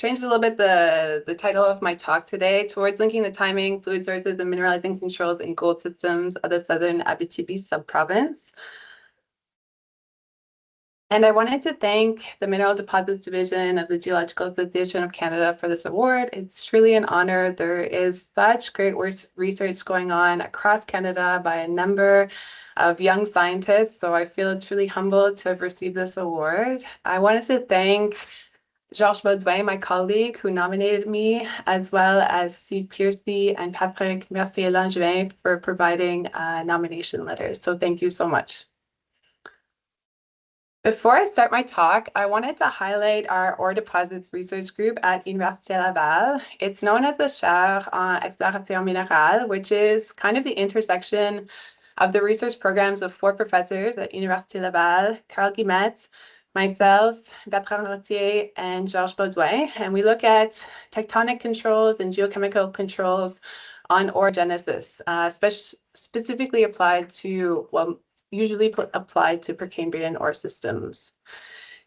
changed a little bit the title of my talk today towards linking the timing, fluid sources, and mineralizing controls in gold systems of the southern Abitibi subprovince. And I wanted to thank the Mineral Deposits Division of the Geological Association of Canada for this award. It's truly an honor. There is such great research going on across Canada by a number of young scientists, so I feel truly humbled to have received this award. I wanted to thank Georges Baudouin, my colleague, who nominated me, as well as Steve Piercy and Patrick Mercier-Langevin for providing nomination letters. So thank you so much. Before I start my talk, I wanted to highlight our ore deposits research group at Université Laval. It's known as the Chaire en Exploration Minérale, which is kind of the intersection of the research programs of 4 professors at Université Laval, Carl Guillemette, myself, Bertrand Rottier, and Georges Baudouin. And we look at tectonic controls and geochemical controls on ore genesis, specifically applied to, usually applied to Precambrian ore systems.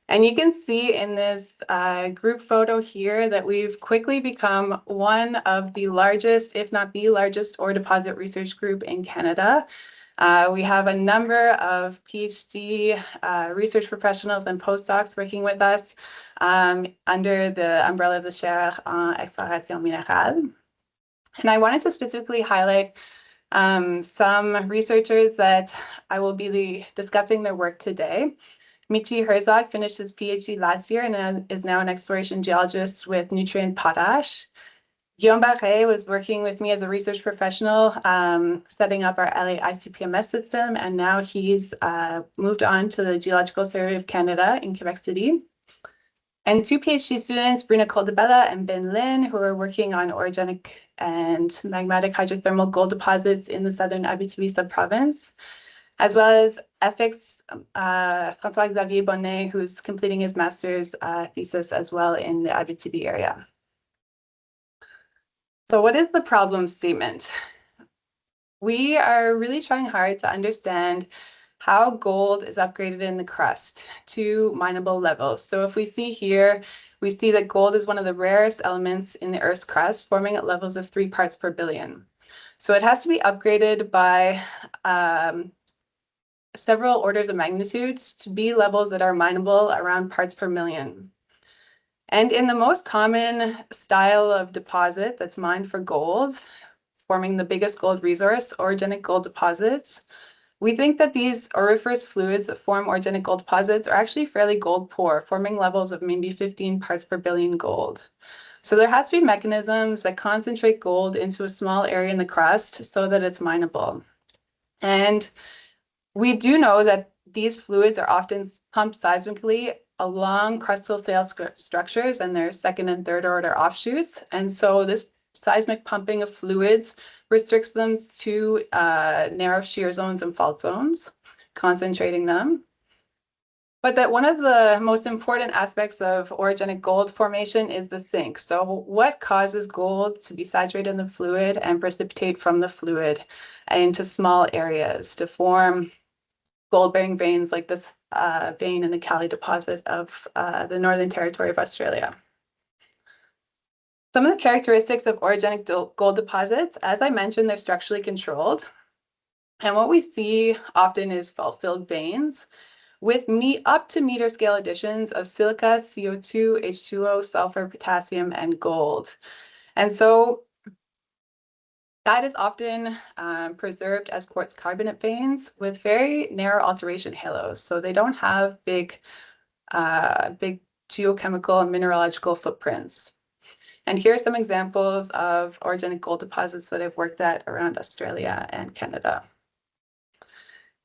And you can see in this group photo here that we've quickly become one of the largest, if not the largest, ore deposit research group in Canada. We have a number of PhD research professionals and postdocs working with us under the umbrella of the Chaire en Exploration Minérale. And I wanted to specifically highlight some researchers that I will be discussing their work today. Michi Herzog finished his PhD last year and is now an exploration geologist with nutrient potash. Guillaume Barret was working with me as a research professional, setting up our LA ICP-MS system, and now he's moved on to the Geological Survey of Canada in Quebec City. And 2 PhD students, Bruna Coldebella and Ben Lin, who are working on orogenic and magmatic hydrothermal gold deposits in the southern Abitibi subprovince, as well as ethics, François-Xavier Bonnet, who's completing his master's thesis as well in the Abitibi area. So what is the problem statement? We are really trying hard to understand how gold is upgraded in the crust to mineable levels. So if we see here, we see that gold is one of the rarest elements in the Earth's crust, forming at levels of 3 parts per billion. So it has to be upgraded by several orders of magnitudes to be levels that are mineable around parts per million. And in the most common style of deposit that's mined for gold, forming the biggest gold resource, orogenic gold deposits, we think that these auriferous fluids that form orogenic gold deposits are actually fairly gold poor, forming levels of maybe 15 parts per billion gold. So there has to be mechanisms that concentrate gold into a small area in the crust so that it's mineable. And we do know that these fluids are often pumped seismically along crustal shale structures and their 2nd and 3rd order offshoots. And so this seismic pumping of fluids restricts them to narrow shear zones and fault zones, concentrating them. But that one of the most important aspects of orogenic gold formation is the sink. So what causes gold to be saturated in the fluid and precipitate from the fluid into small areas to form gold-bearing veins like this vein in the Kali deposit of the Northern Territory of Australia? Some of the characteristics of orogenic gold deposits, as I mentioned, they're structurally controlled. And what we see often is fault-filled veins with up to meter scale additions of silica, CO2, H2O, sulfur, potassium, and gold. And so that is often preserved as quartz carbonate veins with very narrow alteration halos. So they don't have big geochemical and mineralogical footprints. And here are some examples of orogenic gold deposits that I've worked at around Australia and Canada.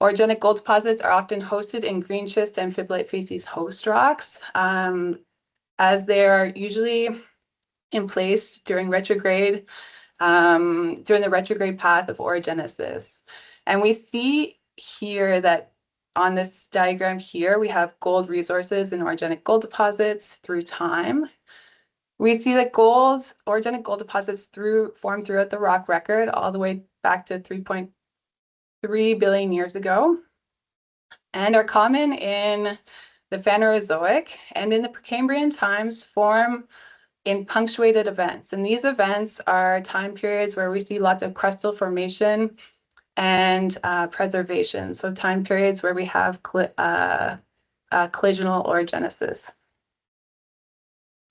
Orogenic gold deposits are often hosted in green schist and amphibolite facies host rocks, as they are usually in place during the retrograde path of orogenesis. And we see here that on this diagram here, we have gold resources in orogenic gold deposits through time. We see that orogenic gold deposits formed throughout the rock record all the way back to 3.3 billion years ago, and are common in the Phanerozoic and in the Precambrian times form in punctuated events. And these events are time periods where we see lots of crustal formation and preservation. So time periods where we have collisional orogenesis.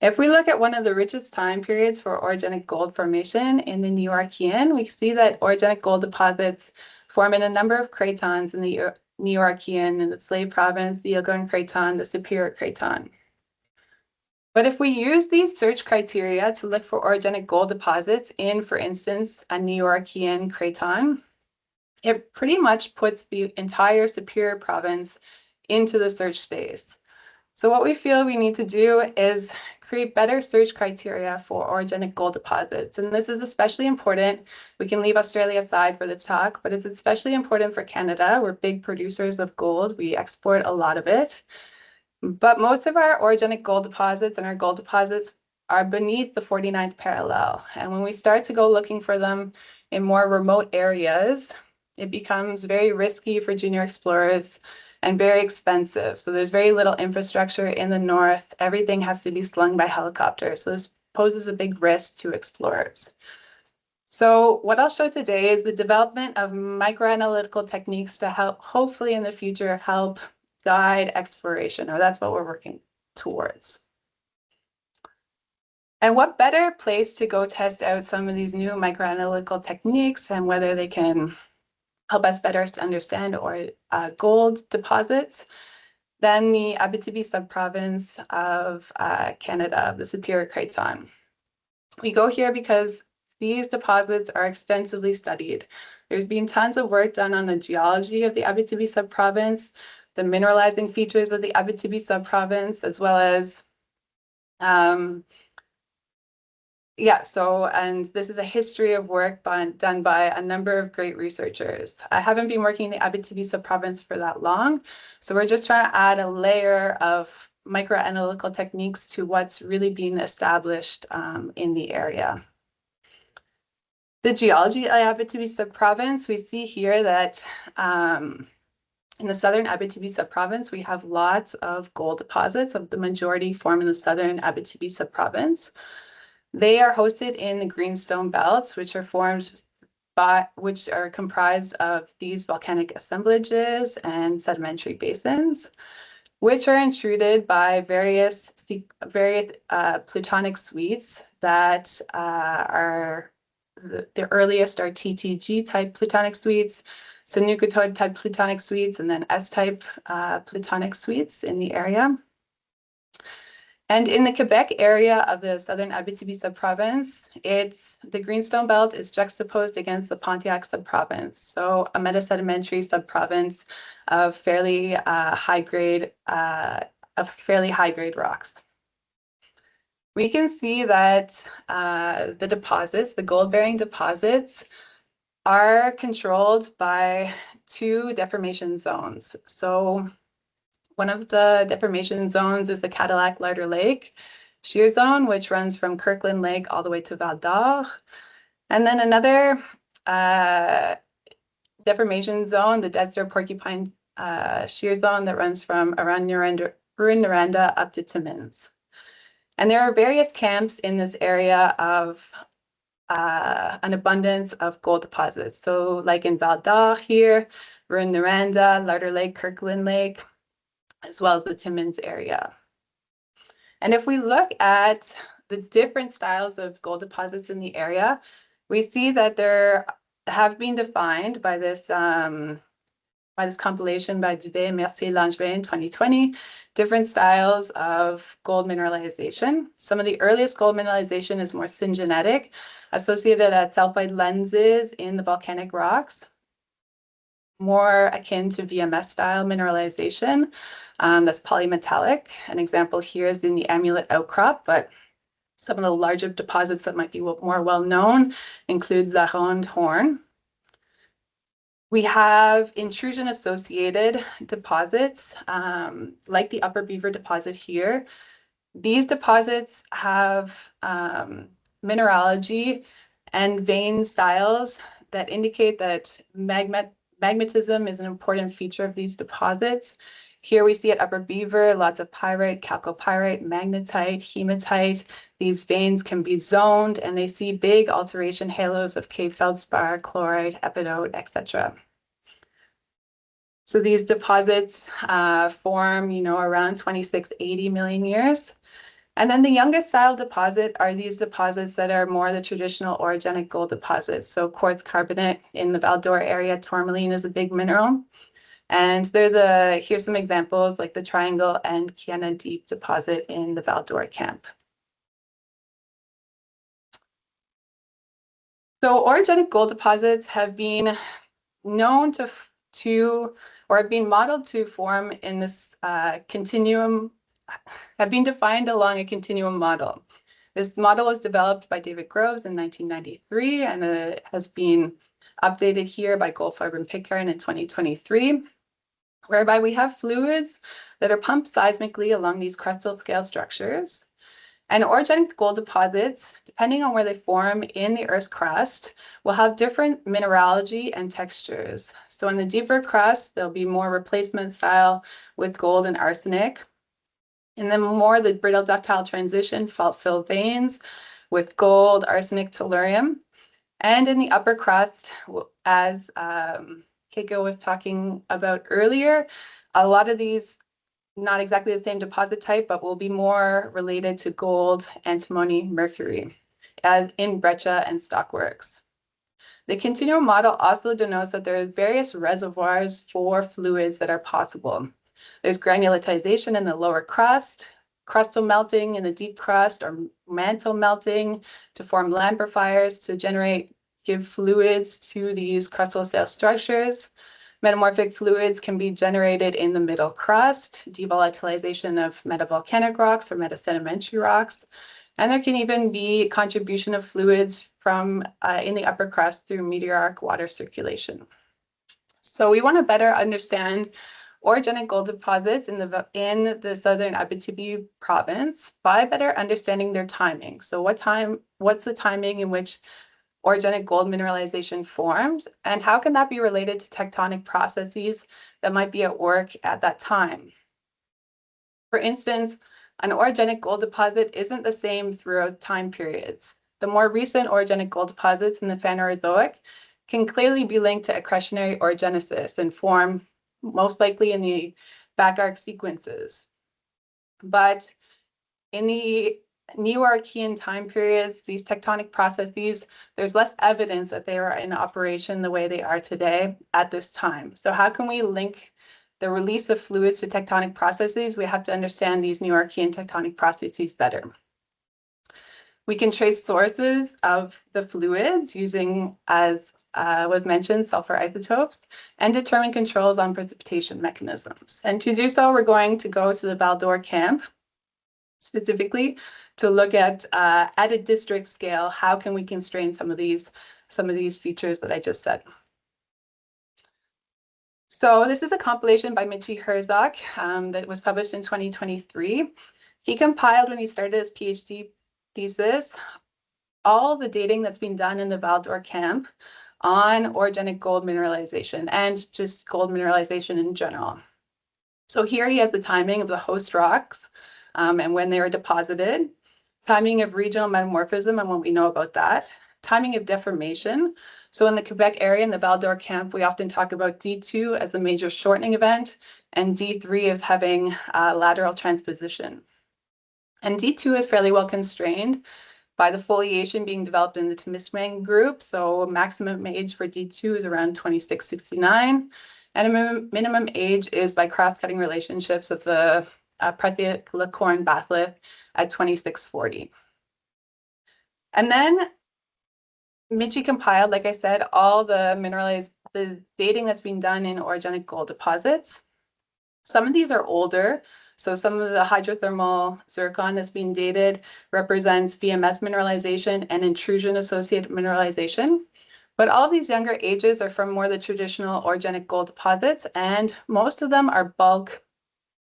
If we look at one of the richest time periods for orogenic gold formation in the Neoarchean, we see that orogenic gold deposits form in a number of cratons in the Neoarchean, in the Slave Province, the Algonquin Craton, the Superior Craton. But if we use these search criteria to look for orogenic gold deposits in, for instance, a Neoarchean craton, it pretty much puts the entire Superior Province into the search space. So what we feel we need to do is create better search criteria for orogenic gold deposits. And this is especially important. We can leave Australia aside for this talk, but it's especially important for Canada. We're big producers of gold. We export a lot of it. But most of our orogenic gold deposits and our gold deposits are beneath the 49th parallel. And when we start to go looking for them in more remote areas, it becomes very risky for junior explorers and very expensive. So there's very little infrastructure in the north. Everything has to be slung by helicopter. So this poses a big risk to explorers. So what I'll show today is the development of microanalytical techniques to help, hopefully in the future, help guide exploration, or that's what we're working towards. And what better place to go test out some of these new microanalytical techniques and whether they can help us better understand gold deposits than the Abitibi subprovince of Canada, of the Superior Craton. We go here because these deposits are extensively studied. There's been tons of work done on the geology of the Abitibi subprovince, the mineralizing features of the Abitibi subprovince, as well as and this is a history of work done by a number of great researchers. I haven't been working in the Abitibi subprovince for that long, so we're just trying to add a layer of microanalytical techniques to what's really being established in the area. The geology of the Abitibi subprovince, we see here that in the southern Abitibi subprovince, we have lots of gold deposits. The majority form in the southern Abitibi subprovince. They are hosted in the greenstone belts, which are comprised of these volcanic assemblages and sedimentary basins, which are intruded by various plutonic suites that are the earliest are TTG type plutonic suites, Sanucotode type plutonic suites, and then S type plutonic suites in the area. And in the Quebec area of the southern Abitibi subprovince, the greenstone belt is juxtaposed against the Pontiac subprovince, so a metasedimentary subprovince of fairly high-grade rocks. We can see that the gold-bearing deposits, are controlled by two deformation zones. So one of the deformation zones is the Cadillac-Larder Lake shear zone, which runs from Kirkland Lake all the way to Val d'Or. And then another deformation zone, the Desert-Porcupine shear zone that runs from around Rouyn-Noranda up to Timmins. And there are various camps in this area of an abundance of gold deposits. So like in Val d'Or here, Rouyn-Noranda, Larder Lake, Kirkland Lake, as well as the Timmins area. And if we look at the different styles of gold deposits in the area, we see that there have been defined by this compilation by Dubé, Mercier, Langevin in 2020, different styles of gold mineralization. Some of the earliest gold mineralization is more syngenetic, associated as sulfide lenses in the volcanic rocks, more akin to VMS style mineralization that's polymetallic. An example here is in the Amulet outcrop, but some of the larger deposits that might be more well known include La Ronde Horn. We have intrusion associated deposits like the Upper Beaver deposit here. These deposits have mineralogy and vein styles that indicate that magmatism is an important feature of these deposits. Here we see at Upper Beaver, lots of pyrite, chalcopyrite, magnetite, hematite. These veins can be zoned and they see big alteration halos of cave feldspar, chloride, epidote, etc. So these deposits form, around 2680 million years. And then the youngest style deposit are these deposits that are more the traditional orogenic gold deposits. So quartz carbonate in the Val d'Or area, tourmaline is a big mineral. And here's some examples like the Triangle and Kiena Deep deposit in the Val d'Or camp. So orogenic gold deposits have been known to or have been modeled to form in this continuum, have been defined along a continuum model. This model was developed by David Groves in 1993 and it has been updated here by Goldfarb and Pitcairn in 2023, whereby we have fluids that are pumped seismically along these crustal scale structures. And orogenic gold deposits, depending on where they form in the Earth's crust, will have different mineralogy and textures. So in the deeper crust, there'll be more replacement style with gold and arsenic. And then more the brittle ductile transition, fault-filled veins with gold, arsenic, tellurium. And in the upper crust, as Keiko was talking about earlier, a lot of these, not exactly the same deposit type, but will be more related to gold, antimony, mercury, as in breccia and stockworks. The continuum model also denotes that there are various reservoirs for fluids that are possible. There's granulitization in the lower crust, crustal melting in the deep crust, or mantle melting to form lamprifiers to give fluids to these crustal cell structures. Metamorphic fluids can be generated in the middle crust, devolatilization of metavolcanic rocks or metasedimentary rocks. And there can even be contribution of fluids from in the upper crust through meteoric water circulation. So we want to better understand orogenic gold deposits in the southern Abitibi province by better understanding their timing. So what's the timing in which orogenic gold mineralization formed, and how can that be related to tectonic processes that might be at work at that time? For instance, an orogenic gold deposit isn't the same throughout time periods. The more recent orogenic gold deposits in the Phanerozoic can clearly be linked to accretionary orogenesis and form most likely in the back arc sequences. But in the Neo-Archean time periods, these tectonic processes, there's less evidence that they were in operation the way they are today at this time. So how can we link the release of fluids to tectonic processes? We have to understand these Neo-Archean tectonic processes better. We can trace sources of the fluids using, as was mentioned, sulfur isotopes, and determine controls on precipitation mechanisms. And to do so, we're going to go to the Val d'Or camp, specifically to look at a district scale, how can we constrain some of these features that I just said. So this is a compilation by Mitchie Herzog that was published in 2023. He compiled, when he started his PhD thesis, all the dating that's been done in the Val d'Or camp on orogenic gold mineralization and just gold mineralization in general. So here he has the timing of the host rocks and when they were deposited, timing of regional metamorphism and what we know about that, timing of deformation. So in the Quebec area, in the Val d'Or camp, we often talk about D2 as the major shortening event and D3 as having lateral transposition. And D2 is fairly well constrained by the foliation being developed in the Temiskaming group. So maximum age for D2 is around 2669. And a minimum age is by cross-cutting relationships of the Prussiac Lacorn batholith at 2640. And then Mitchie compiled, like I said, all the dating that's been done in orogenic gold deposits. Some of these are older. So some of the hydrothermal zircon that's being dated represents VMS mineralization and intrusion-associated mineralization. But all of these younger ages are from more the traditional orogenic gold deposits, and most of them are bulk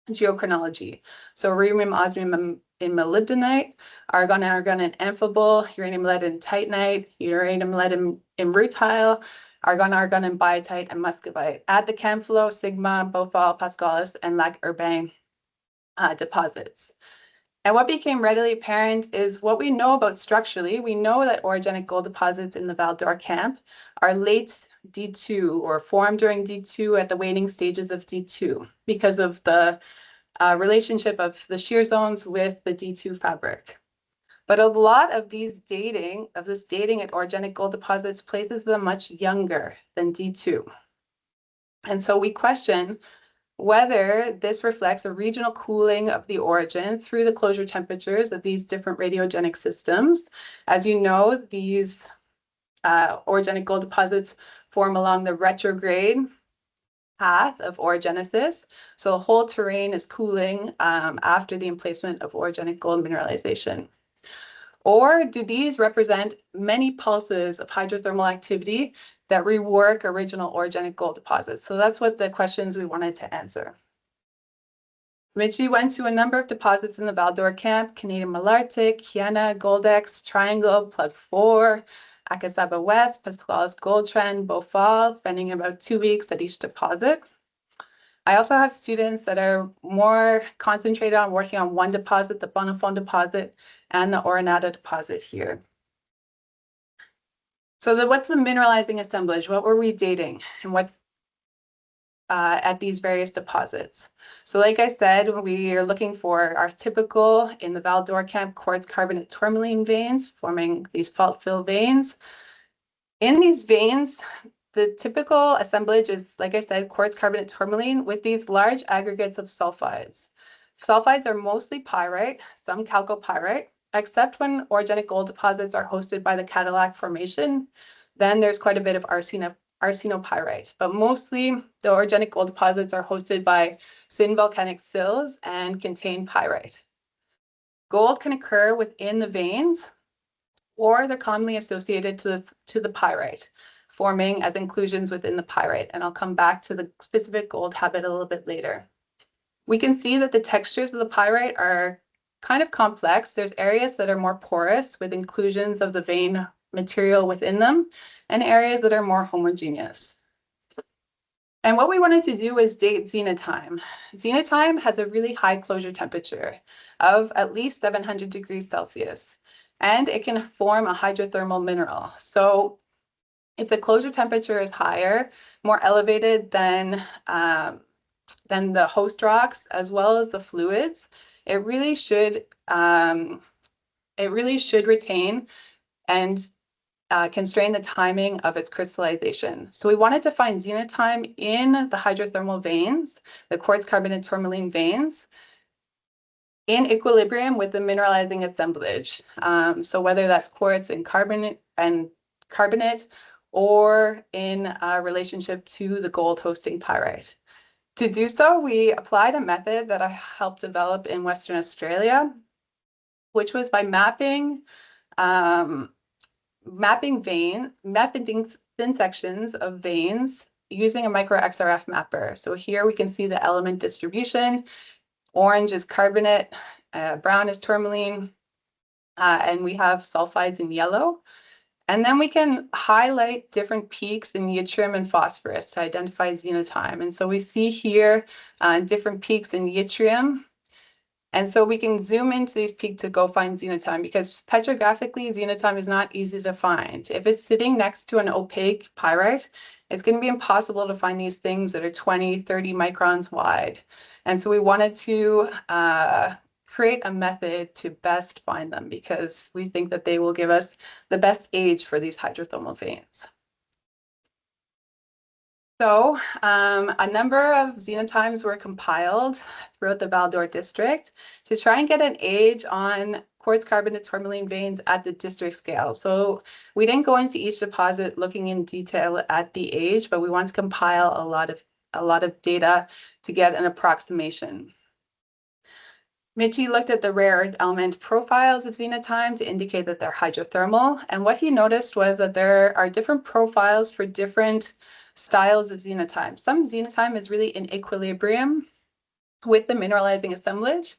geochronology. So rhenium, osmium, and molybdenite, argon and amphibole, uranium, lead, and titanite, uranium, lead, and rutile, argon, and biotite, and muscovite at the Camphlo, Sigma, Beaufort, Pascalis, and Lac Urbain deposits. And what became readily apparent is what we know about structurally. We know that orogenic gold deposits in the Val d'Or camp are late D2 or formed during D2 at the waning stages of D2 because of the relationship of the shear zones with the D2 fabric. But a lot of this dating at orogenic gold deposits places them much younger than D2. And so we question whether this reflects a regional cooling of the origin through the closure temperatures of these different radiogenic systems. As you know, these orogenic gold deposits form along the retrograde path of orogenesis. So the whole terrain is cooling after the emplacement of orogenic gold mineralization. Or do these represent many pulses of hydrothermal activity that rework original orogenic gold deposits? So that's what the questions we wanted to answer. Mitchie went to a number of deposits in the Val d'Or camp: Canadian Malartic, Kiena, Goldex, Triangle, Plug 4, Akasaba West, Pascalis Gold Trend, Beaufort, spending about 2 weeks at each deposit. I also have students that are more concentrated on working on one deposit, the Bonafont deposit, and the Oronata deposit here. So what's the mineralizing assemblage? What were we dating and what at these various deposits? So like I said, we are looking for our typical, in the Val d'Or camp, quartz carbonate tourmaline veins forming these fault-filled veins. In these veins, the typical assemblage is, like I said, quartz carbonate tourmaline with these large aggregates of sulfides. Sulfides are mostly pyrite, some chalcopyrite, except when orogenic gold deposits are hosted by the Cadillac Formation. Then there's quite a bit of arsenopyrite, but mostly the orogenic gold deposits are hosted by synvolcanic sills and contain pyrite. Gold can occur within the veins, or they're commonly associated to the pyrite, forming as inclusions within the pyrite. And I'll come back to the specific gold habit a little bit later. We can see that the textures of the pyrite are kind of complex. There's areas that are more porous with inclusions of the vein material within them, and areas that are more homogeneous. And what we wanted to do is date xenotime. Xenotime has a really high closure temperature of at least 700 degrees Celsius, and it can form a hydrothermal mineral. So if the closure temperature is higher, more elevated than the host rocks, as well as the fluids, it really should retain and constrain the timing of its crystallization. So we wanted to find xenotime in the hydrothermal veins, the quartz carbonate tourmaline veins, in equilibrium with the mineralizing assemblage. So whether that's quartz and carbonate, or in relationship to the gold hosting pyrite. To do so, we applied a method that I helped develop in Western Australia, which was by mapping thin sections of veins using a micro XRF mapper. So here we can see the element distribution. Orange is carbonate, brown is tourmaline, and we have sulfides in yellow. And then we can highlight different peaks in yttrium and phosphorus to identify xenotime. And so we see here different peaks in yttrium. And so we can zoom into these peaks to go find xenotime, because petrographically, xenotime is not easy to find. If it's sitting next to an opaque pyrite, it's going to be impossible to find these things that are 20, 30 microns wide. And so we wanted to create a method to best find them, because we think that they will give us the best age for these hydrothermal veins. So a number of xenotimes were compiled throughout the Val d'Or district to try and get an age on quartz carbonate tourmaline veins at the district scale. So we didn't go into each deposit looking in detail at the age, but we want to compile a lot of data to get an approximation. Mitchie looked at the rare earth element profiles of xenotime to indicate that they're hydrothermal. And what he noticed was that there are different profiles for different styles of xenotime. Some xenotime is really in equilibrium with the mineralizing assemblage.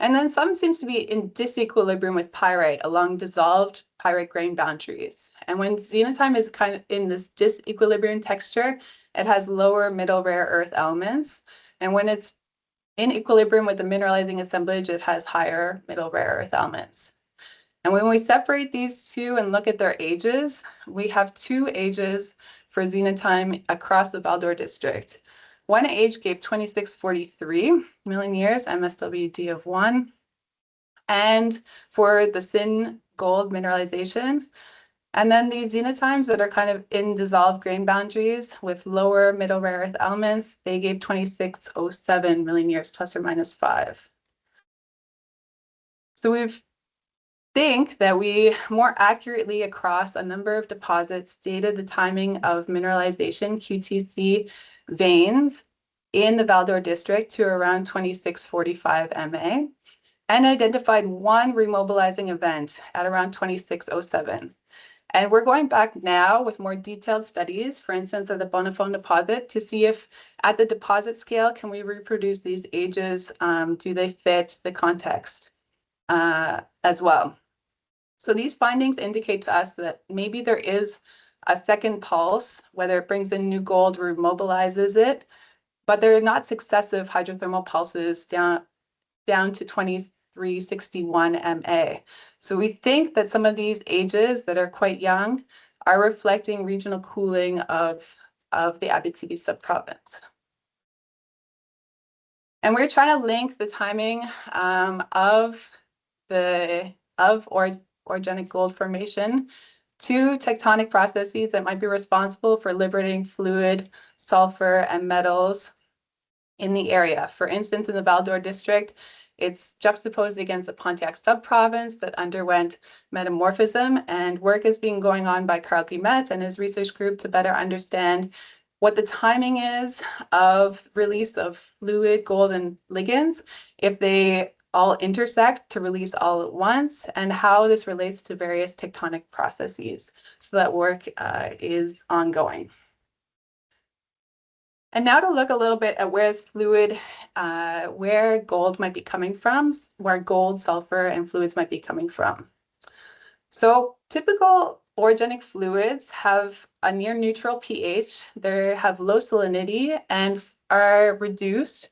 And then some seems to be in disequilibrium with pyrite along dissolved pyrite grain boundaries. And when xenotime is kind of in this disequilibrium texture, it has lower middle rare earth elements. And when it's in equilibrium with the mineralizing assemblage, it has higher middle rare earth elements. And when we separate these two and look at their ages, we have two ages for xenotime across the Val-d'Or district. One age gave 2643 million years, MSWD of 1. And for the Sin gold mineralization, and then these xenotimes that are kind of in dissolved grain boundaries with lower middle rare earth elements, they gave 2607 million years plus or minus 5. So we think that we more accurately across a number of deposits dated the timing of mineralization QTC veins in the Val-d'Or district to around 2645 MA and identified one remobilizing event at around 2607. And we're going back now with more detailed studies, for instance, at the Bonifone deposit, to see if at the deposit scale, can we reproduce these ages? Do they fit the context as well? So these findings indicate to us that maybe there is a second pulse, whether it brings in new gold or mobilizes it, but they're not successive hydrothermal pulses down to 2361 MA. So we think that some of these ages that are quite young are reflecting regional cooling of the Abitibi subprovince. And we're trying to link the timing of orogenic gold formation to tectonic processes that might be responsible for liberating fluid, sulfur, and metals in the area. For instance, in the Val-d'Or district, it's juxtaposed against the Pontiac subprovince that underwent metamorphism, and work is being going on by Carl Guillemette and his research group to better understand what the timing is of release of fluid, gold, and ligands, if they all intersect to release all at once, and how this relates to various tectonic processes. So that work is ongoing. And now to look a little bit at where's fluid, where gold might be coming from, where gold, sulfur, and fluids might be coming from. So typical orogenic fluids have a near neutral pH. They have low salinity and are reduced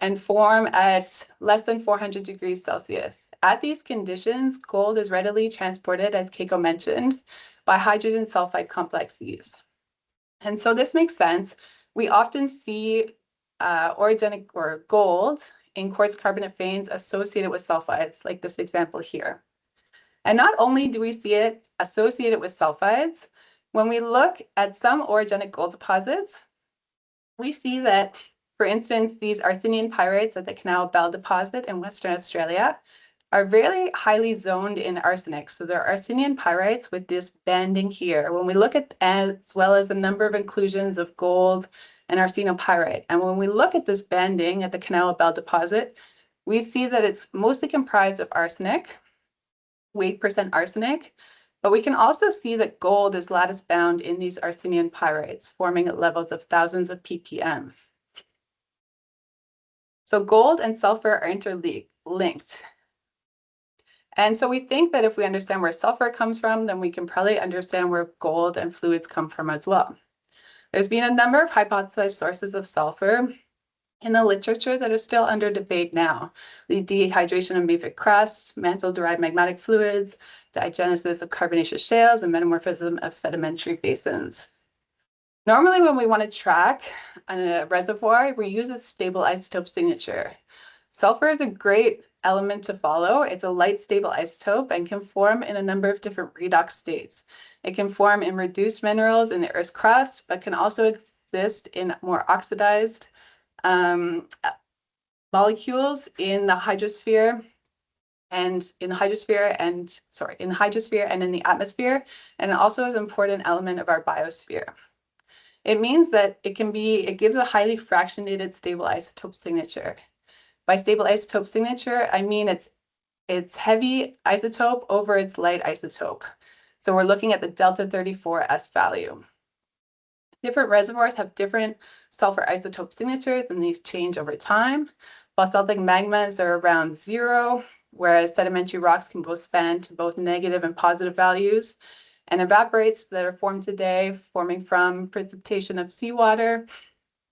and form at less than 400 degrees Celsius. At these conditions, gold is readily transported, as Keiko mentioned, by hydrogen sulfide complexes. And so this makes sense. We often see orogenic or gold in quartz carbonate veins associated with sulfides, like this example here. And not only do we see it associated with sulfides, when we look at some orogenic gold deposits, we see that, for instance, these Arsenian pyrites at the Canal Bell deposit in Western Australia are very highly zoned in arsenic. So they're Arsenian pyrites with this banding here. When we look at, as well as a number of inclusions of gold and arsenopyrite, and when we look at this banding at the Canal Bell deposit, we see that it's mostly comprised of arsenic, 8% arsenic, but we can also see that gold is lattice bound in these Arsenian pyrites, forming at levels of thousands of ppm. So gold and sulfur are interlinked. And so we think that if we understand where sulfur comes from, then we can probably understand where gold and fluids come from as well. There's been a number of hypothesized sources of sulfur in the literature that are still under debate now. The dehydration of mafic crust, mantle-derived magmatic fluids, diagenesis of carbonaceous shales, and metamorphism of sedimentary basins. Normally, when we want to track a reservoir, we use a stable isotope signature. Sulfur is a great element to follow. It's a light stable isotope and can form in a number of different redox states. It can form in reduced minerals in the Earth's crust, but can also exist in more oxidized molecules in the hydrosphere and in the hydrosphere and in the atmosphere, and it also is an important element of our biosphere. It means that it gives a highly fractionated stable isotope signature. By stable isotope signature, I mean it's heavy isotope over its light isotope. So we're looking at the delta 34S value. Different reservoirs have different sulfur isotope signatures, and these change over time. Basaltic magmas are around 0, whereas sedimentary rocks can both span to both negative and positive values. And evaporites that are formed today, forming from precipitation of seawater,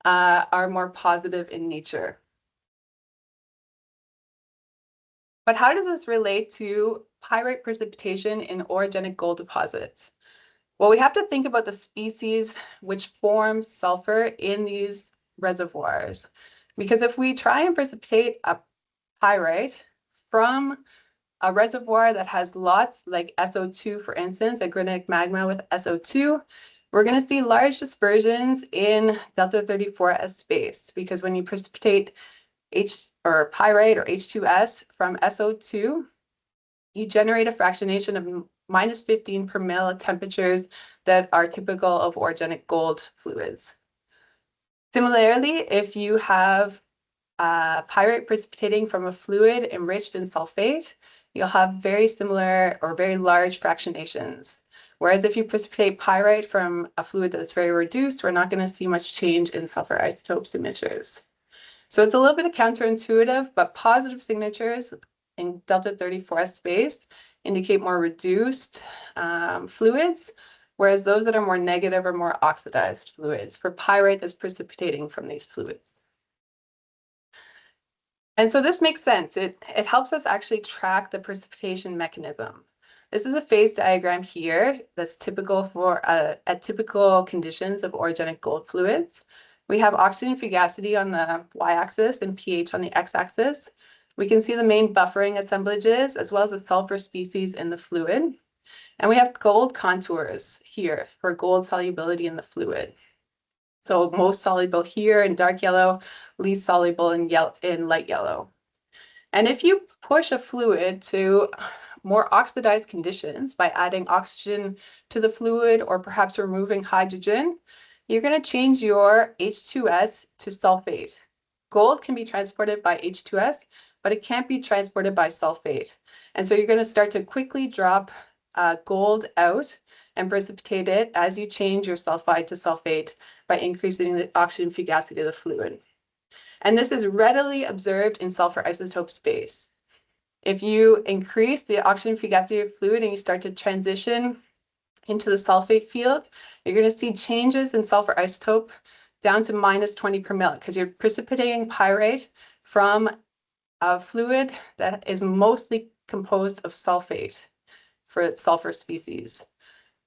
are more positive in nature. But how does this relate to pyrite precipitation in orogenic gold deposits? Well, we have to think about the species which form sulfur in these reservoirs. Because if we try and precipitate a pyrite from a reservoir that has lots, like SO2, for instance, a granitic magma with SO2, we're going to see large dispersions in delta 34S space, because when you precipitate pyrite or H2S from SO2, you generate a fractionation of minus 15 per mil at temperatures that are typical of orogenic gold fluids. Similarly, if you have pyrite precipitating from a fluid enriched in sulfate, you'll have very similar or very large fractionations. Whereas if you precipitate pyrite from a fluid that's very reduced, we're not going to see much change in sulfur isotope signatures. So it's a little bit counterintuitive, but positive signatures in delta 34S space indicate more reduced fluids, whereas those that are more negative are more oxidized fluids for pyrite that's precipitating from these fluids. And so this makes sense. It helps us actually track the precipitation mechanism. This is a phase diagram here that's typical for at typical conditions of orogenic gold fluids. We have oxygen fugacity on the y-axis and pH on the x-axis. We can see the main buffering assemblages as well as the sulfur species in the fluid. And we have gold contours here for gold solubility in the fluid. So most soluble here in dark yellow, least soluble in light yellow. And if you push a fluid to more oxidized conditions by adding oxygen to the fluid or perhaps removing hydrogen, you're going to change your H2S to sulfate. Gold can be transported by H2S, but it can't be transported by sulfate. And so you're going to start to quickly drop gold out and precipitate it as you change your sulfide to sulfate by increasing the oxygen fugacity of the fluid. And this is readily observed in sulfur isotope space. If you increase the oxygen fugacity of fluid and you start to transition into the sulfate field, you're going to see changes in sulfur isotope down to minus 20 per mil, because you're precipitating pyrite from a fluid that is mostly composed of sulfate for its sulfur species.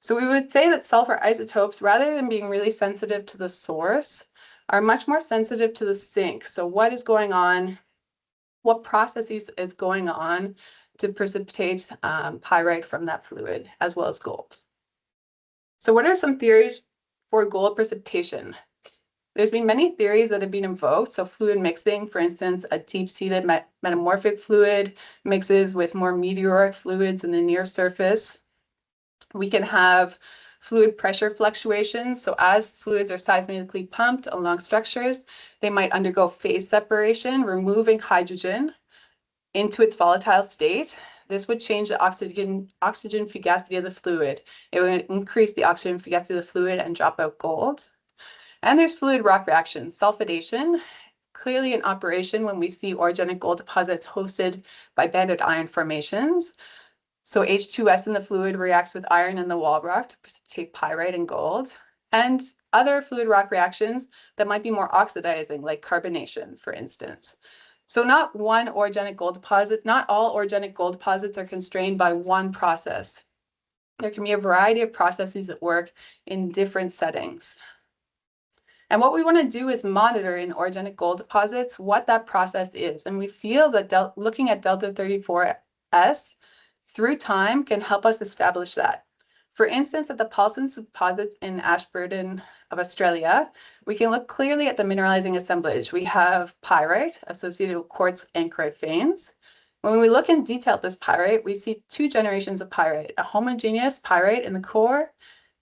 So we would say that sulfur isotopes, rather than being really sensitive to the source, are much more sensitive to the sink. So what is going on, what processes is going on to precipitate pyrite from that fluid, as well as gold. So what are some theories for gold precipitation? There's been many theories that have been invoked. So fluid mixing, for instance, a deep-seated metamorphic fluid mixes with more meteoric fluids in the near surface. We can have fluid pressure fluctuations. So as fluids are seismically pumped along structures, they might undergo phase separation, removing hydrogen into its volatile state. This would change the oxygen fugacity of the fluid. It would increase the oxygen fugacity of the fluid and drop out gold. And there's fluid rock reactions, sulfidation, clearly in operation when we see orogenic gold deposits hosted by banded iron formations. So H2S in the fluid reacts with iron in the wall rock to precipitate pyrite and gold, and other fluid rock reactions that might be more oxidizing, like carbonation, for instance. So not one orogenic gold deposit, not all orogenic gold deposits are constrained by one process. There can be a variety of processes at work in different settings. And what we want to do is monitor in orogenic gold deposits what that process is. And we feel that looking at delta 34S through time can help us establish that. For instance, at the Paulson deposits in Ashburton of Australia, we can look clearly at the mineralizing assemblage. We have pyrite associated with quartz anchorite veins. When we look in detail at this pyrite, we see two generations of pyrite, a homogeneous pyrite in the core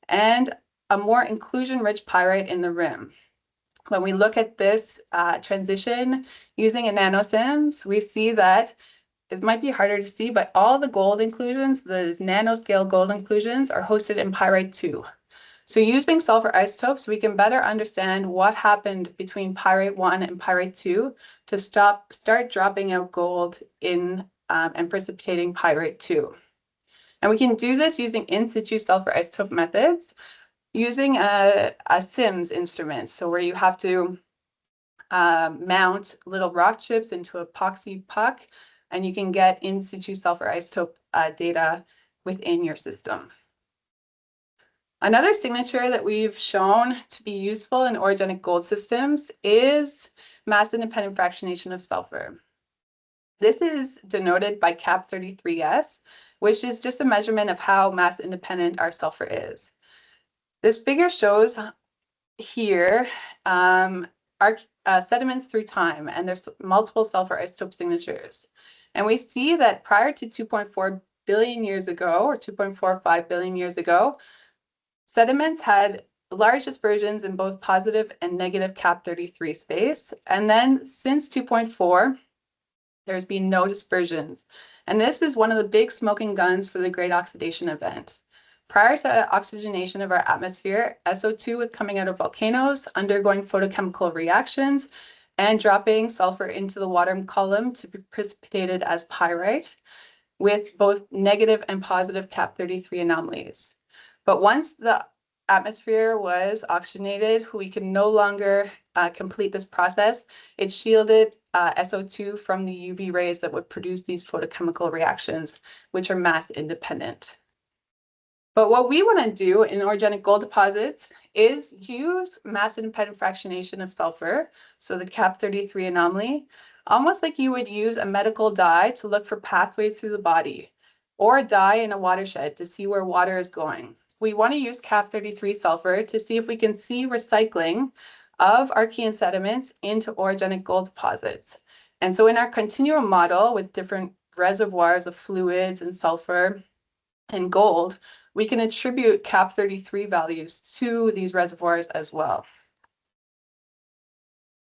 and a more inclusion-rich pyrite in the rim. When we look at this transition using a nanosims, we see that it might be harder to see, but all the gold inclusions, those nanoscale gold inclusions, are hosted in pyrite 2. So using sulfur isotopes, we can better understand what happened between pyrite 1 and pyrite 2 to start dropping out gold in and precipitating pyrite 2. And we can do this using in situ sulfur isotope methods using a SIMS instrument. So where you have to mount little rock chips into an epoxy puck, and you can get in situ sulfur isotope data within your system. Another signature that we've shown to be useful in orogenic gold systems is mass-independent fractionation of sulfur. This is denoted by CAP33S, which is just a measurement of how mass-independent our sulfur is. This figure shows here our sediments through time, and there's multiple sulfur isotope signatures. And we see that prior to 2.4 billion years ago, or 2.45 billion years ago, sediments had large dispersions in both positive and negative CAP33 space. And then since 2.4, there's been no dispersions. And this is one of the big smoking guns for the Great Oxidation Event. Prior to oxygenation of our atmosphere, SO2 was coming out of volcanoes, undergoing photochemical reactions, and dropping sulfur into the water column to be precipitated as pyrite, with both negative and positive CAP33 anomalies. But once the atmosphere was oxygenated, we can no longer complete this process. It shielded SO2 from the UV rays that would produce these photochemical reactions, which are mass independent. But what we want to do in orogenic gold deposits is use mass-independent fractionation of sulfur, so the CAP33 anomaly, almost like you would use a medical dye to look for pathways through the body, or a dye in a watershed to see where water is going. We want to use CAP33 sulfur to see if we can see recycling of Archean sediments into orogenic gold deposits. And so in our continuum model with different reservoirs of fluids and sulfur and gold, we can attribute CAP33 values to these reservoirs as well.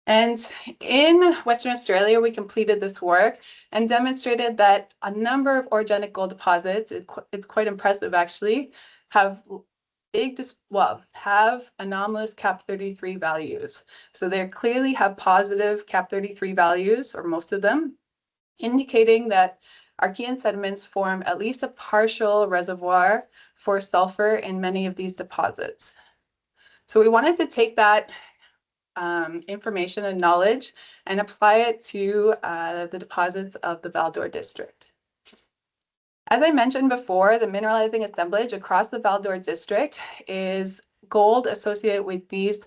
And in Western Australia, we completed this work and demonstrated that a number of orogenic gold deposits, it's quite impressive actually, have anomalous CAP33 values. So they clearly have positive CAP33 values, or most of them, indicating that Archean sediments form at least a partial reservoir for sulfur in many of these deposits. So we wanted to take that information and knowledge and apply it to the deposits of the Val d'Or district. As I mentioned before, the mineralizing assemblage across the Val d'Or district is gold associated with these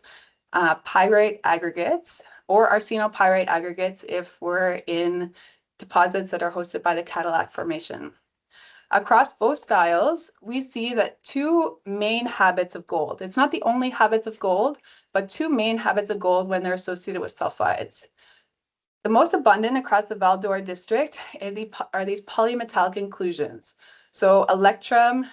pyrite aggregates, or arsenopyrite aggregates if we're in deposits that are hosted by the Cadillac Formation. Across both styles, we see that two main habits of gold. It's not the only habits of gold, but two main habits of gold when they're associated with sulfides. The most abundant across the Val d'Or district are these polymetallic inclusions. So electrum,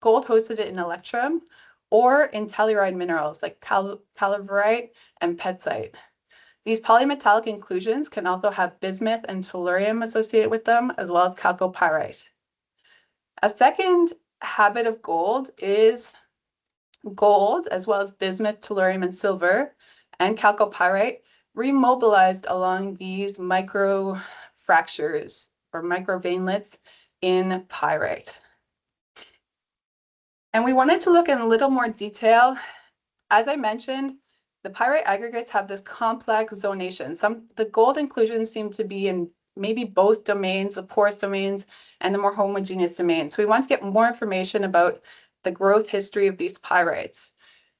gold hosted in electrum, or in telluride minerals like calaverite and petsite. These polymetallic inclusions can also have bismuth and tellurium associated with them, as well as chalcopyrite. A second habit of gold is gold, as well as bismuth, tellurium, and silver, and chalcopyrite, remobilized along these microfractures or microveinlets in pyrite. And we wanted to look in a little more detail. As I mentioned, the pyrite aggregates have this complex zonation. The gold inclusions seem to be in maybe both domains, the porous domains and the more homogeneous domains. So we want to get more information about the growth history of these pyrites.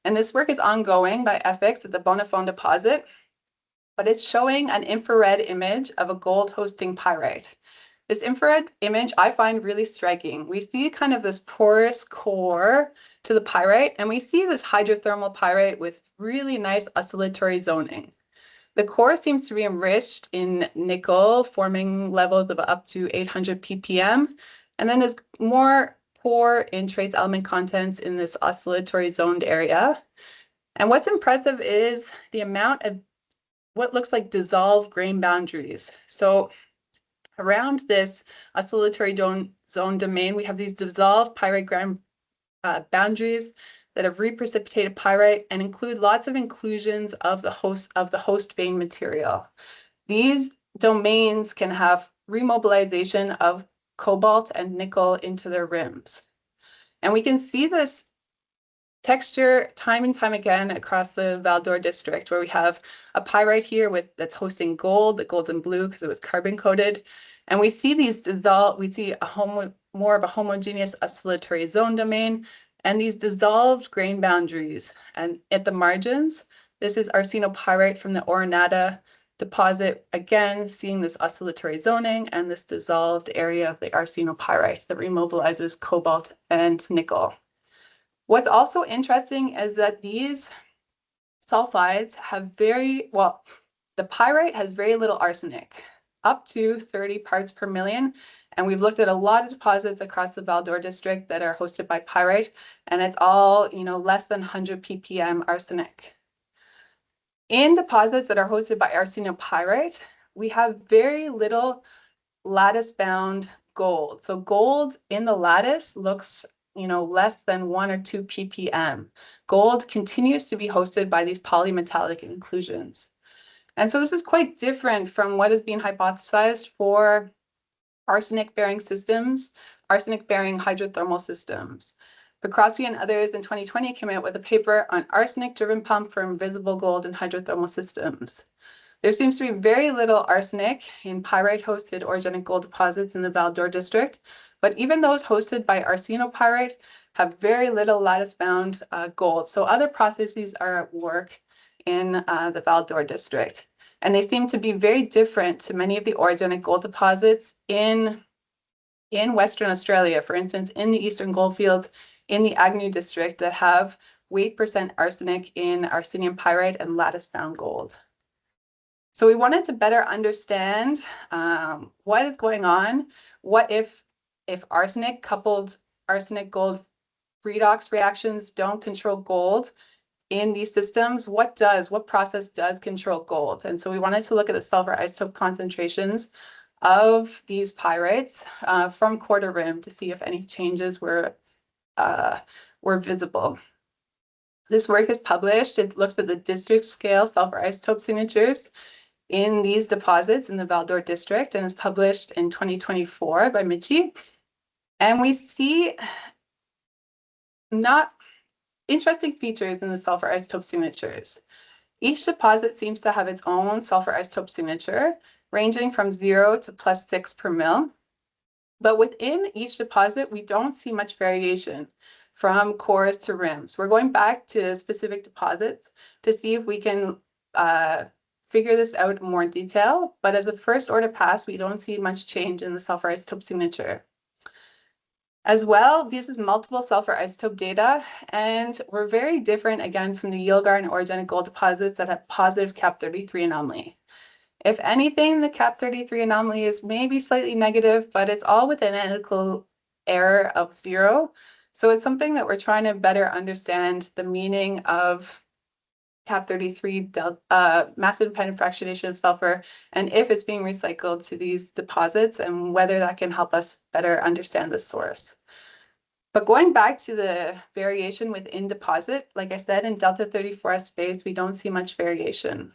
And this work is ongoing by FX at the Bonafont deposit, but it's showing an infrared image of a gold hosting pyrite. This infrared image I find really striking. We see kind of this porous core to the pyrite, and we see this hydrothermal pyrite with really nice oscillatory zoning. The core seems to be enriched in nickel, forming levels of up to 800 ppm, and then there's more poor in trace element contents in this oscillatory zoned area. And what's impressive is the amount of what looks like dissolved grain boundaries. So around this oscillatory zone domain, we have these dissolved pyrite grain boundaries that have reprecipitated pyrite and include lots of inclusions of the host vein material. These domains can have remobilization of cobalt and nickel into their rims. And we can see this texture time and time again across the Val-d'Or district, where we have a pyrite here that's hosting gold. The gold's in blue because it was carbon coated. And we see these dissolve, we see more of a homogeneous oscillatory zone domain and these dissolved grain boundaries. And at the margins, this is arsenopyrite from the Oronata deposit, again, seeing this oscillatory zoning and this dissolved area of the arsenopyrite that remobilizes cobalt and nickel. What's also interesting is that these sulfides have the pyrite has very little arsenic, up to 30 parts per million. And we've looked at a lot of deposits across the Val-d'Or district that are hosted by pyrite, and it's all, less than 100 ppm arsenic. In deposits that are hosted by arsenopyrite, we have very little lattice-bound gold. So gold in the lattice looks less than 1 or 2 ppm. Gold continues to be hosted by these polymetallic inclusions. And so this is quite different from what is being hypothesized for arsenic-bearing systems, arsenic-bearing hydrothermal systems. Pekrosky and others in 2020 came out with a paper on arsenic-driven pump for invisible gold in hydrothermal systems. There seems to be very little arsenic in pyrite-hosted orogenic gold deposits in the Val-d'Or district, but even those hosted by arsenopyrite have very little lattice-bound gold. So other processes are at work in the Val-d'Or district. And they seem to be very different to many of the orogenic gold deposits in Western Australia, for instance, in the Eastern Goldfields, in the Agnew district that have weight % arsenic in arsenium pyrite and lattice-bound gold. So we wanted to better understand what is going on. What if arsenic coupled arsenic gold redox reactions don't control gold in these systems? What process does control gold? And so we wanted to look at the sulfur isotope concentrations of these pyrites from core to rim to see if any changes were visible. This work is published. It looks at the district scale sulfur isotope signatures in these deposits in the Val-d'Or district and is published in 2024 by Michi. And we see not interesting features in the sulfur isotope signatures. Each deposit seems to have its own sulfur isotope signature, ranging from 0 to +6 per mil. But within each deposit, we don't see much variation from cores to rims. We're going back to specific deposits to see if we can figure this out in more detail. But as a first order pass, we don't see much change in the sulfur isotope signature. As well, this is multiple sulfur isotope data, and we're very different again from the Yilgar and orogenic gold deposits that have positive CAP33 anomaly. If anything, the CAP33 anomaly is maybe slightly negative, but it's all with an analytical error of 0. So it's something that we're trying to better understand the meaning of CAP33 mass independent fractionation of sulfur, and if it's being recycled to these deposits and whether that can help us better understand the source. But going back to the variation within deposit, like I said, in delta 34S space, we don't see much variation.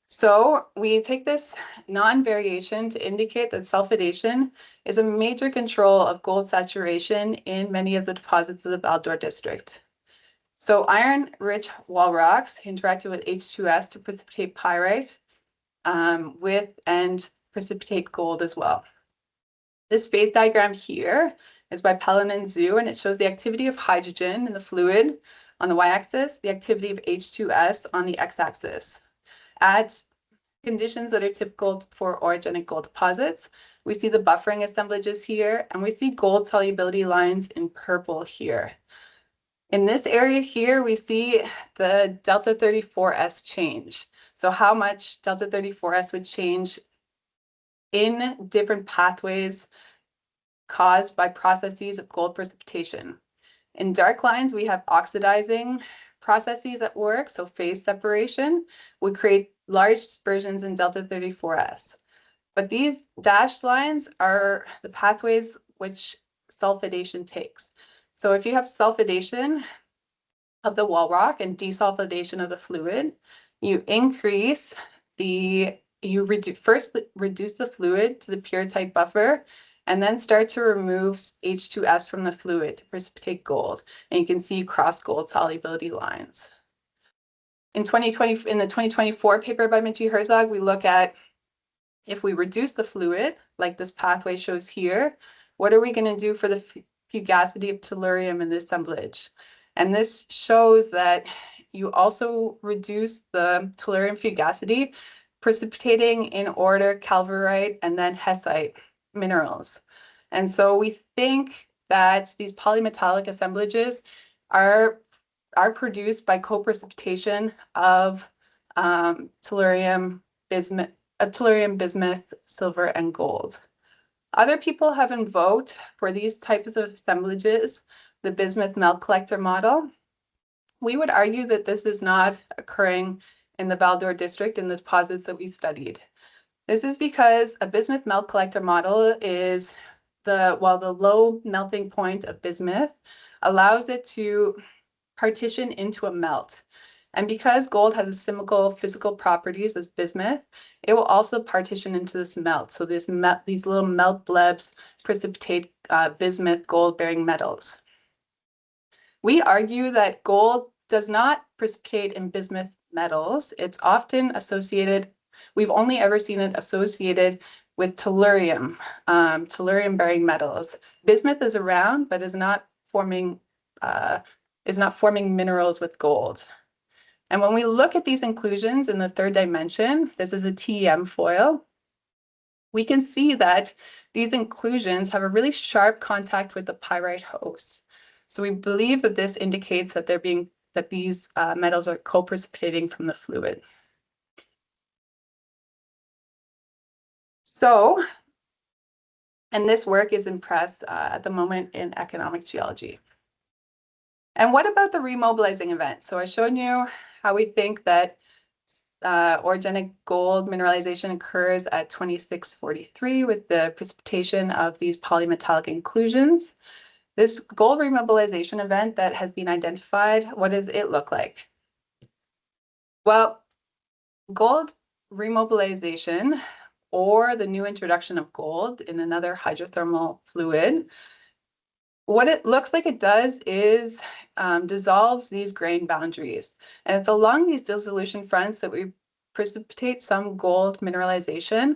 So we take this non-variation to indicate that sulfidation is a major control of gold saturation in many of the deposits of the Val-d'Or district. So iron-rich wall rocks interacted with H2S to precipitate pyrite and precipitate gold as well. This phase diagram here is by Pellin and Zhu, and it shows the activity of hydrogen in the fluid on the y-axis, the activity of H2S on the x-axis. At conditions that are typical for orogenic gold deposits, we see the buffering assemblages here, and we see gold solubility lines in purple here. In this area here, we see the delta 34S change. So how much delta 34S would change in different pathways caused by processes of gold precipitation. In dark lines, we have oxidizing processes at work. So phase separation would create large dispersions in delta 34S. But these dashed lines are the pathways which sulfidation takes. So if you have sulfidation, of the wall rock and desulfidation of the fluid. You increase first reduce the fluid to the pure type buffer, and then start to remove H2S from the fluid to precipitate gold. And you can see cross gold solubility lines. In the 2024 paper by Mitchie Herzog, we look at if we reduce the fluid, like this pathway shows here, what are we going to do for the fugacity of tellurium in the assemblage? And this shows that you also reduce the tellurium fugacity, precipitating in order calvarite and then hessite minerals. And so we think that these polymetallic assemblages are produced by co-precipitation of tellurium, bismuth, silver, and gold. Other people have invoked for these types of assemblages the bismuth melt collector model. We would argue that this is not occurring in the Val-d'Or district in the deposits that we studied. This is because a bismuth melt collector model is the low melting point of bismuth allows it to partition into a melt. And because gold has similar physical properties as bismuth, it will also partition into this melt. So these little melt blebs precipitate bismuth gold-bearing metals. We argue that gold does not precipitate in bismuth metals. It's often associated, we've only ever seen it associated with tellurium, tellurium-bearing metals. Bismuth is around, but is not forming minerals with gold. And when we look at these inclusions in the third dimension, this is a TEM foil, we can see that these inclusions have a really sharp contact with the pyrite host. So we believe that this indicates that these metals are co-precipitating from the fluid. So, and this work is in press at the moment in economic geology. And what about the remobilizing event? So I showed you how we think that orogenic gold mineralization occurs at 2643 with the precipitation of these polymetallic inclusions. This gold remobilization event that has been identified, what does it look like? Well, gold remobilization, or the new introduction of gold in another hydrothermal fluid, what it looks like it does is dissolves these grain boundaries. And it's along these dissolution fronts that we precipitate some gold mineralization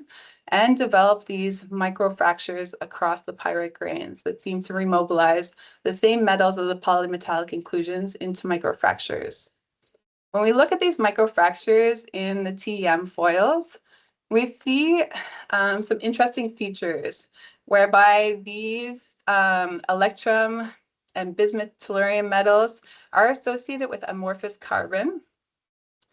and develop these microfractures across the pyrite grains that seem to remobilize the same metals of the polymetallic inclusions into microfractures. When we look at these microfractures in the TEM foils, we see some interesting features whereby these electrum and bismuth tellurium metals are associated with amorphous carbon.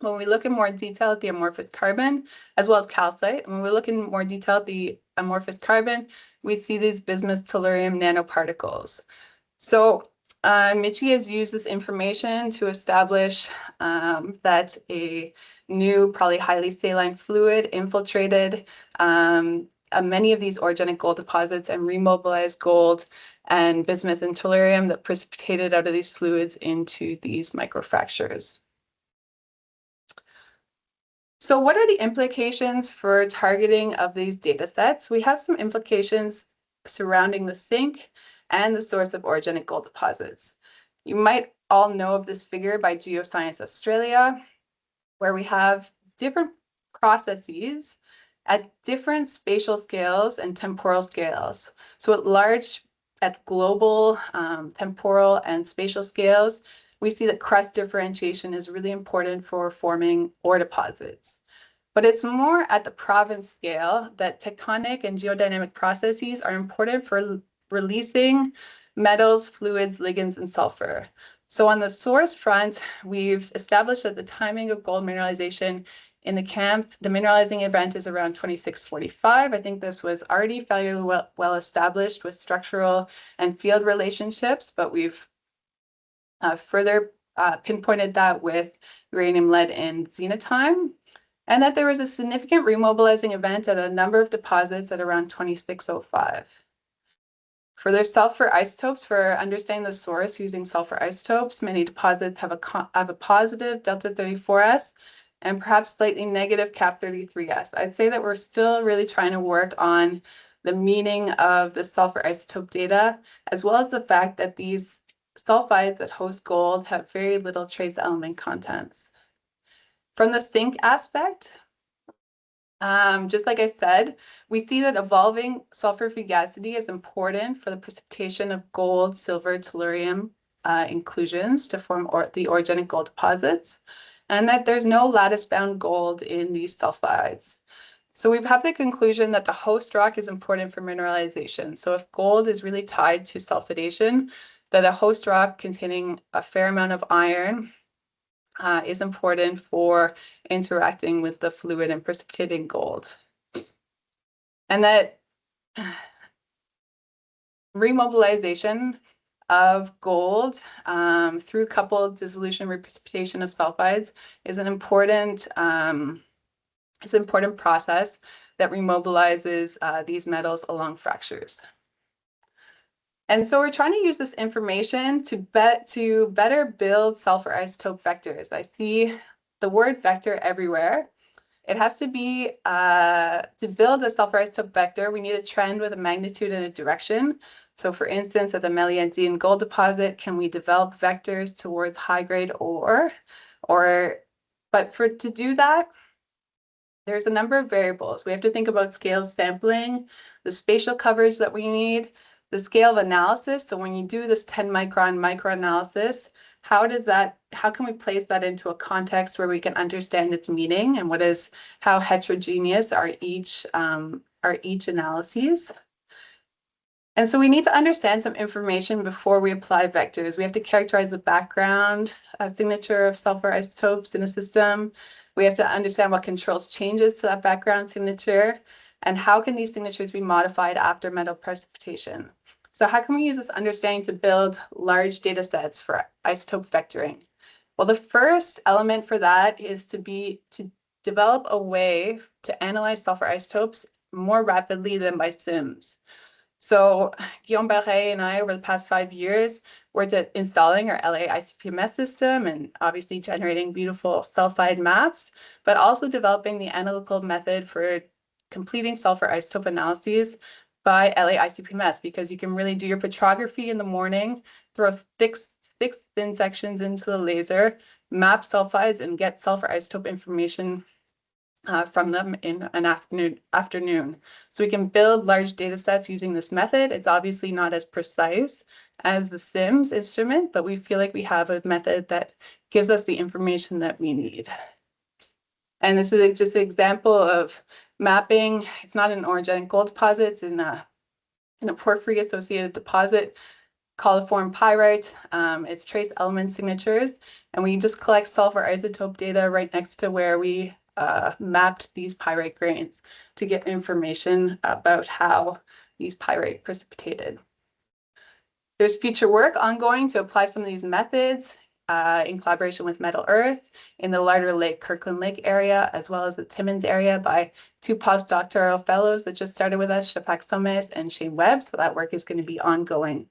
When we look in more detail at the amorphous carbon, as well as calcite, and when we look in more detail at the amorphous carbon, we see these bismuth tellurium nanoparticles. So Mitchie has used this information to establish that a new, probably highly saline fluid infiltrated many of these orogenic gold deposits and remobilized gold and bismuth and tellurium that precipitated out of these fluids into these microfractures. So what are the implications for targeting of these data sets? We have some implications surrounding the sink and the source of orogenic gold deposits. You might all know of this figure by Geoscience Australia, where we have different processes at different spatial scales and temporal scales. So at global, temporal, and spatial scales, we see that crust differentiation is really important for forming ore deposits. But it's more at the province scale that tectonic and geodynamic processes are important for releasing metals, fluids, ligands, and sulfur. So on the source front, we've established that the timing of gold mineralization in the camp, the mineralizing event is around 2645. I think this was already fairly well established with structural and field relationships, but we've further pinpointed that with uranium, lead, and xenotime, and that there was a significant remobilizing event at a number of deposits at around 2605. For their sulfur isotopes, for understanding the source using sulfur isotopes, many deposits have a positive delta 34S and perhaps slightly negative cap 33S. I'd say that we're still really trying to work on the meaning of the sulfur isotope data, as well as the fact that these sulfides that host gold have very little trace element contents. From the zinc aspect, just like I said, we see that evolving sulfur fugacity is important for the precipitation of gold, silver, tellurium inclusions to form the orogenic gold deposits, and that there's no lattice-bound gold in these sulfides. So we have the conclusion that the host rock is important for mineralization. So if gold is really tied to sulfidation, that a host rock containing a fair amount of iron is important for interacting with the fluid and precipitating gold. And that remobilization of gold through coupled dissolution reprecipitation of sulfides is an important process that remobilizes these metals along fractures. And so we're trying to use this information to better build sulfur isotope vectors. I see the word vector everywhere. It has to be, to build a sulfur isotope vector, we need a trend with a magnitude and a direction. So for instance, at the Meliandine gold deposit, can we develop vectors towards high-grade ore? But to do that, there's a number of variables. We have to think about scale sampling, the spatial coverage that we need, the scale of analysis. So when you do this 10 micron microanalysis, how can we place that into a context where we can understand its meaning and how heterogeneous are each analyses? And so we need to understand some information before we apply vectors. We have to characterize the background signature of sulfur isotopes in a system. We have to understand what controls changes to that background signature, and how can these signatures be modified after metal precipitation. So how can we use this understanding to build large data sets for isotope vectoring? Well, the first element for that is to develop a way to analyze sulfur isotopes more rapidly than by SIMS. So Guillaume Barret and I, over the past 5 years, worked at installing our LA ICP-MS system and obviously generating beautiful sulfide maps, but also developing the analytical method for completing sulfur isotope analyses by LA ICP-MS, because you can really do your petrography in the morning, throw thick thin sections into the laser, map sulfides, and get sulfur isotope information from them in an afternoon. So we can build large data sets using this method. It's obviously not as precise as the SIMS instrument, but we feel like we have a method that gives us the information that we need. And this is just an example of mapping. It's not an orogenic gold deposit, it's in a porphyry associated deposit, coliform pyrite. It's trace element signatures, and we just collect sulfur isotope data right next to where we mapped these pyrite grains to get information about how these pyrite precipitated. There's future work ongoing to apply some of these methods in collaboration with Metal Earth in the Larder Lake, Kirkland Lake area, as well as the Timmins area by 2 postdoctoral fellows that just started with us, Shafak Somes and Shane Webb. So that work is going to be ongoing.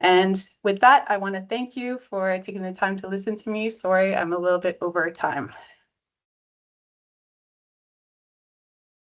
And with that, I want to thank you for taking the time to listen to me. Sorry, I'm a little bit over time.